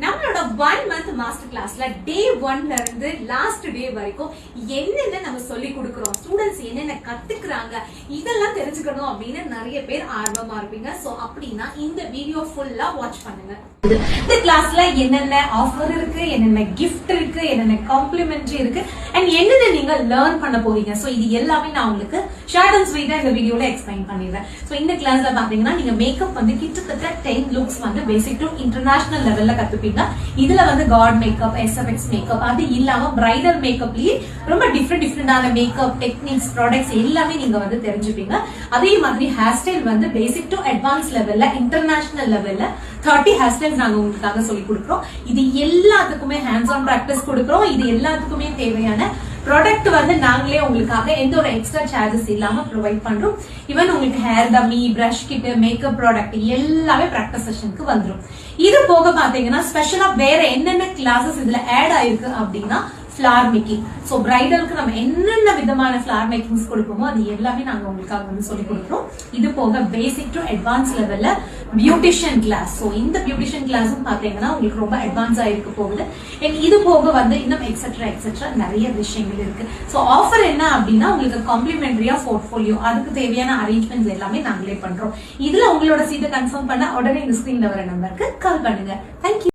நம்மளோட 1 month master கிளாஸ்ல டே 1ல இருந்து லாஸ்ட் டே வரைக்கும் என்னென்ன நம்ம சொல்லி கொடுக்கிறோம், ஸ்டூடெண்ட்ஸ் என்னென்ன கத்துக்கிறாங்க, இதெல்லாம் தெரிஞ்சுக்கணும் அப்படின்னு நிறைய பேர் ஆர்வமா இருப்பீங்க. சோ அப்படின்னா இந்த வீடியோ ஃபுல்லா வாட்ச் பண்ணுங்க. இந்த கிளாஸ்ல என்னென்ன ஆஃபர் இருக்கு, என்னென்ன கிஃப்ட் இருக்கு, என்னென்ன காம்ப்ளிமெண்டரி இருக்கு அண்ட் என்னென்ன நீங்க லேர்ன் பண்ண போறீங்க. சோ இது எல்லாமே நான் உங்களுக்கு ஷார்ட் அண்ட் ஸ்வீட்டா இந்த வீடியோல எக்ஸ்பிளைன் பண்ணிடுறேன். சோ இந்த கிளாஸ்ல பாத்தீங்கன்னா நீங்க மேக்கப் வந்து கிட்டத்தட்ட 10 லுக்ஸ் வந்து பேசிக் டு இன்டர்நேஷனல் லெவல்ல கத்துப்பீங்க. இதுல வந்து காட் மேக்கப், எஸ்எஃப்எக்ஸ் மேக்கப், அது இல்லாம பிரைடல் மேக்கப்லயே ரொம்ப டிஃப்ரெண்டான மேக்கப் டெக்னிக்ஸ், ப்ராடக்ட்ஸ் எல்லாமே நீங்க வந்து தெரிஞ்சுப்பீங்க. அதே மாதிரி ஹேர் ஸ்டைல் வந்து பேசிக் டு அட்வான்ஸ் லெவல்ல இன்டர்நேஷனல் லெவல்ல 30 ஹேர் ஸ்டைல்ஸ் நாங்க உங்களுக்காக சொல்லி கொடுக்கிறோம். இது எல்லாத்துக்குமே ஹேண்ட்ஸ் ஆன் பிராக்டிஸ் கொடுக்கிறோம். இது எல்லாத்துக்குமே தேவையான ப்ராடக்ட் வந்து நாங்களே உங்களுக்காக எந்த ஒரு எக்ஸ்ட்ரா சார்ஜஸ் இல்லாம ப்ரொவைட் பண்றோம். ஈவன் உங்களுக்கு hair dummy, brush kit, makeup product எல்லாமே பிராக்டிஸ் செஷனுக்கு வந்துடும். இது போக பாத்தீங்கன்னா ஸ்பெஷலா வேற என்னென்ன கிளாஸஸ் இதுல ஆட் ஆயிருக்கு அப்படின்னா ஃபிளார் மேக்கிங். சோ பிரைடலுக்கு நம்ம என்னென்ன விதமான ஃபிளார் மேக்கிங்ஸ் கொடுப்போமோ அது எல்லாமே நாங்க உங்களுக்காக வந்து சொல்லி கொடுக்குறோம். இது போக பேசிக் டு அட்வான்ஸ் லெவல்ல பியூட்டிஷியன் கிளாஸ். சோ இந்த பியூட்டிஷியன் கிளாஸும் பாத்தீங்கன்னா உங்களுக்கு ரொம்ப அட்வான்ஸா இருக்க போகுது. இது போக வந்து இன்னும் எக்ஸெட்ரா நிறைய விஷயங்கள் இருக்கு. சோ ஆஃபர் என்ன அப்படின்னா உங்களுக்கு காம்ப்ளிமெண்டரியா போர்ட்ஃபோலியோ, அதுக்கு தேவையான அரேஞ்ச்மெண்ட்ஸ் எல்லாமே நாங்களே பண்றோம். இதுல உங்களோட சீட்டை கன்ஃபார்ம் பண்ண உடனே இந்த ஸ்கிரீன்ல வர நம்பருக்கு கால் பண்ணுங்க. தேங்க்யூ.